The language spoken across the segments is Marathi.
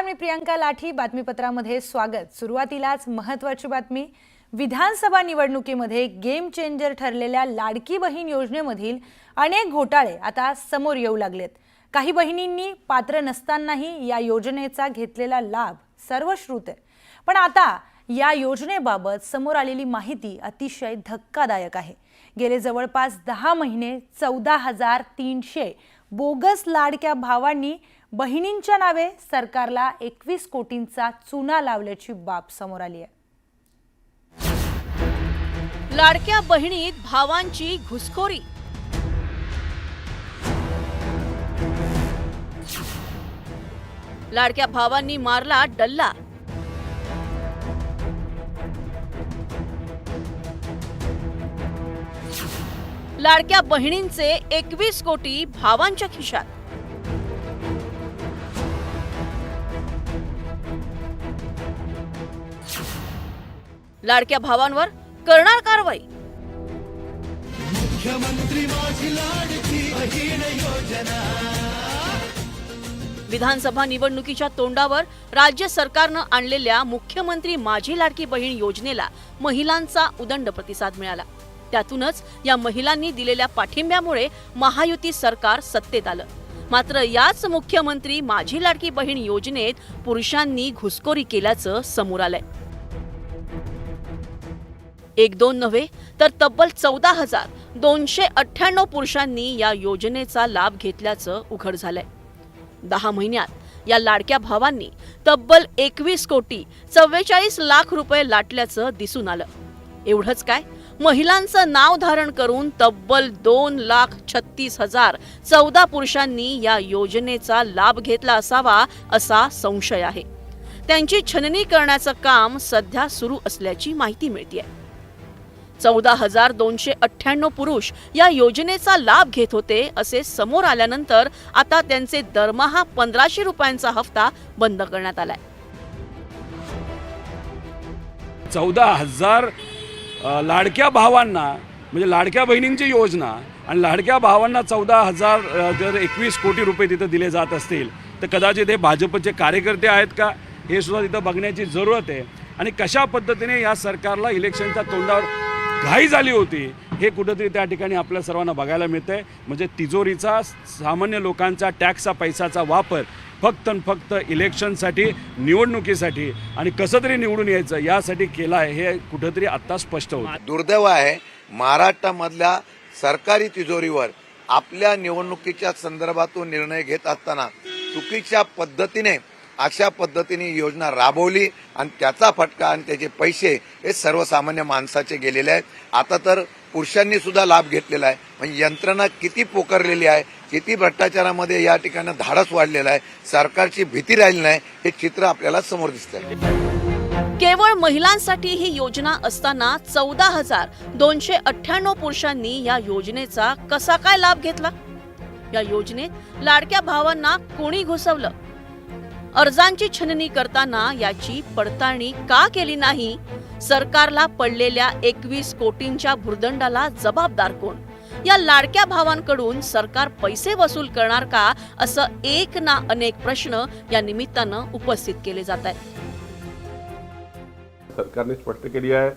मी प्रियांका लाठी, बातमीपत्रामध्ये स्वागत। सुरुवातीलाच महत्त्वाची बातमी। विधानसभा निवडणुकीमध्ये गेम चेंजर ठरलेल्या लाडकी बहीण योजनेमधील अनेक घोटाळे आता समोर येऊ लागलेत। काही बहिणींनी पात्र नसतानाही या योजनेचा घेतलेला लाभ सर्वश्रुत आहे। पण आता या योजनेबाबत समोर आलेली माहिती अतिशय धक्कादायक आहे। गेले जवळपास 10 महिने 14,300 बोगस लाडक्या भावांनी बहिणींच्या नावे सरकारला 21 कोटींचा चुना लावल्याची बाब समोर आली आहे। लाडक्या बहिणीत भावांची घुसखोरी। लाडक्या भावांनी मारला डल्ला। लाडक्या बहिणींचे 21 कोटी भावांच्या खिशात। लाडक्या भावांवर करणार कारवाई। मुख्यमंत्री माझी लाडकी बहीण योजना। विधानसभा निवडणुकीच्या तोंडावर राज्य सरकारनं आणलेल्या मुख्यमंत्री माझी लाडकी बहीण योजनेला महिलांचा उदंड प्रतिसाद मिळाला। त्यातूनच या महिलांनी दिलेल्या पाठिंब्यामुळे महायुती सरकार सत्तेत आलं। मात्र याच मुख्यमंत्री माझी लाडकी बहीण योजनेत पुरुषांनी घुसखोरी केल्याचं समोर आलंय। 1-2 नव्हे तर तब्बल 14,298 पुरुषांनी या योजनेचा लाभ घेतल्याचं उघड झालंय। 10 महिन्यात या लाडक्या भावांनी तब्बल 21 कोटी 44 लाख रुपये लाटल्याचं दिसून आलं। एवढंच काय, महिलांचं नाव धारण करून तब्बल 2,36,014 पुरुषांनी या योजनेचा लाभ घेतला असावा असा संशय आहे। त्यांची छाननी करण्याचं काम सध्या सुरू असल्याची माहिती मिळतेय। 14,298 पुरुष या योजनेचा लाभ घेत होते असे समोर आल्यानंतर आता त्यांचे दरमहा 1,500 रुपयांचा हप्ता बंद करण्यात आलाय। 14,000 लाडक्या भावांना म्हणजे लाडक्या बहिणींची योजना आणि लाडक्या भावांना 14,000 जर 21 कोटी रुपये तिथं दिले जात असतील तर कदाचित हे भाजपचे कार्यकर्ते आहेत का हे सुद्धा तिथं बघण्याची जरूरत आहे। आणि कशा पद्धतीने या सरकारला इलेक्शनच्या तोंडावर घाई झाली होती हे कुठेतरी त्या ठिकाणी आपल्या सर्वांना बघायला मिळतंय। म्हणजे तिजोरीचा, सामान्य लोकांचा टॅक्सचा पैशाचा वापर फक्त आणि फक्त इलेक्शनसाठी, निवडणुकीसाठी आणि कसं तरी निवडून यायचं यासाठी केला आहे हे कुठेतरी आता स्पष्ट होतं। दुर्दैव आहे महाराष्ट्रामधल्या सरकारी तिजोरीवर आपल्या निवडणुकीच्या संदर्भातून निर्णय घेत असताना चुकीच्या पद्धतीने अशा पद्धतीने योजना राबवली आणि त्याचा फटका आणि त्याचे पैसे हे सर्वसामान्य माणसाचे गेलेले आहेत। आता तर पुरुषांनी सुद्धा लाभ घेतलेला आहे। म्हणजे यंत्रणा किती पोकारलेली आहे, किती भ्रष्टाचारामध्ये या ठिकाणी धाडस वाढलेला आहे, सरकारची भीती राहिली नाही हे चित्र आपल्याला समोर दिसतंय। केवळ महिलांसाठी ही योजना असताना 14,298 पुरुषांनी या योजनेचा कसा काय लाभ घेतला? या योजनेत लाडक्या भावांना कोणी घुसवलं? अर्जांची छाननी करताना याची पडताळणी का केली नाही? सरकारला पडलेल्या 21 कोटींच्या भुर्दंडाला जबाबदार कोण? या लाडक्या भावांकडून सरकार पैसे वसूल करणार का? असं एक ना अनेक प्रश्न या निमित्तानं उपस्थित केले जात आहेत। सरकारने स्पष्ट केली आहे,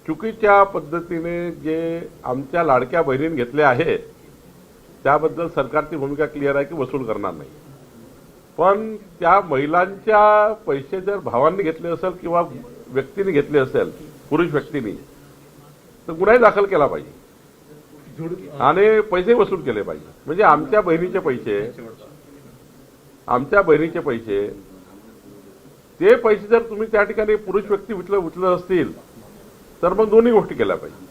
चुकीच्या पद्धतीने जे आमच्या लाडक्या बहिणींनी घेतले आहे त्याबद्दल सरकारची भूमिका क्लिअर आहे की वसूल करणार नाही। पण त्या महिलांच्या पैसे जर भावांनी घेतले असेल किंवा व्यक्तीने घेतले असेल, पुरुष व्यक्तीने, तर गुन्हा दाखल केला पाहिजे आणि पैसे वसूल केले पाहिजे। म्हणजे आमच्या बहिणीचे पैसे ते पैसे जर तुम्ही त्या ठिकाणी पुरुष व्यक्ती उचलत असतील तर मग दोन्ही गोष्टी केल्या पाहिजे।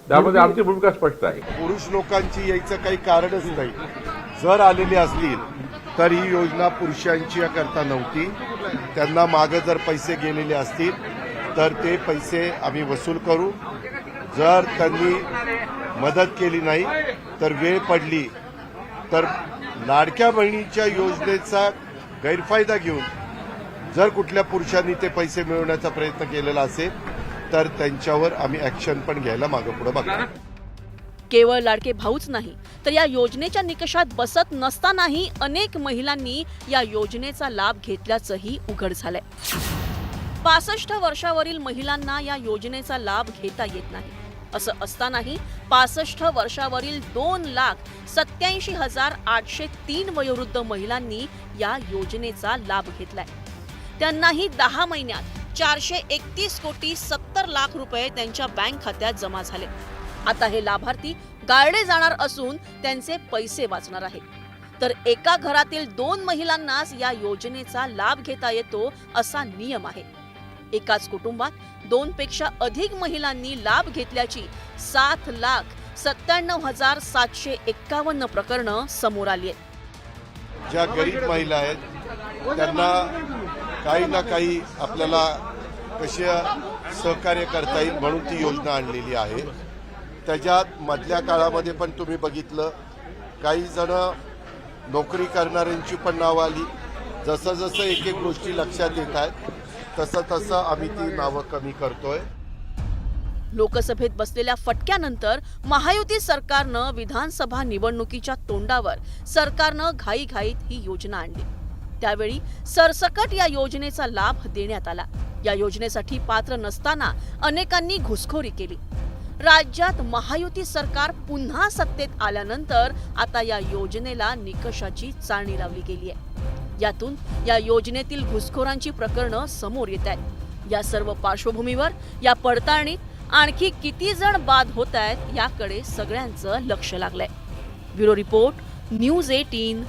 त्यामध्ये आमची भूमिका स्पष्ट आहे। पुरुष लोकांची यायचं काही कारणच नाही। जर आलेली असली तर ही योजना पुरुषांची करता नव्हती। त्यांना मागे जर पैसे गेलेले असतील तर ते पैसे आम्ही वसूल करू। जर त्यांनी मदत केली नाही तर वेळ पडली तर लाडक्या बहिणीच्या योजनेचा गैरफायदा घेऊन जर कुठल्या पुरुषांनी ते पैसे मिळवण्याचा प्रयत्न केलेला असेल तर त्यांच्यावर आम्ही ऍक्शन पण घ्यायला मागे पुढे बघणार। केवळ लाडके भाऊच नाही तर या योजनेच्या निकषात बसत नसतानाही अनेक महिलांनी या योजनेचा लाभ घेतल्याचंही उघड झालंय. 65 वर्षावरील महिलांना या योजनेचा लाभ घेता येत नाही. असं असतानाही 65 वर्षावरील 2,87,803 वयोवृद्ध महिलांनी या योजनेचा लाभ घेतलाय. त्यांनाही 10 महिन्यात 431,70,00,000 रुपये त्यांच्या बँक खात्यात जमा झाले. आता हे लाभार्थी गाळले जाणार असून त्यांचे पैसे वाचणार आहेत. तर एका घरातील 2 महिलांनाच या योजनेचा लाभ घेता येतो असा नियम आहे. एकाच कुटुंबात 2 पेक्षा अधिक महिलांनी लाभ घेतल्याची 7,97,751 प्रकरणं समोर आली आहेत. ज्या गरीब महिला आहेत त्यांना काही ना काही आपल्याला कसे सहकार्य करता येईल म्हणून ती योजना आणलेली आहे. त्याच्यात मधल्या काळामध्ये पण तुम्ही बघितलं काही जण नोकरी करणाऱ्यांची पण नावं आली. जसं जसं एक एक गोष्टी लक्षात येत आहेत तसं तसं आम्ही ती नावं कमी करतोय. लोकसभेत बसलेल्या फटक्यानंतर महायुती सरकारनं विधानसभा निवडणुकीच्या तोंडावर सरकारनं घाईघाईत ही योजना आणली. त्यावेळी सरसकट या योजनेचा लाभ देण्यात आला. या योजनेसाठी पात्र नसताना अनेकांनी घुसखोरी केली. राज्यात महायुती सरकार पुन्हा सत्तेत आल्यानंतर आता या योजनेला निकषाची चाळणी लावली गेली आहे. यातून या योजनेतील घुसखोरांची प्रकरणं समोर येत आहेत. या सर्व पार्श्वभूमीवर या पडताळणीत आणखी किती जण बाद होत आहेत याकडे सगळ्यांचं लक्ष लागलंय. Bureau report, news 18.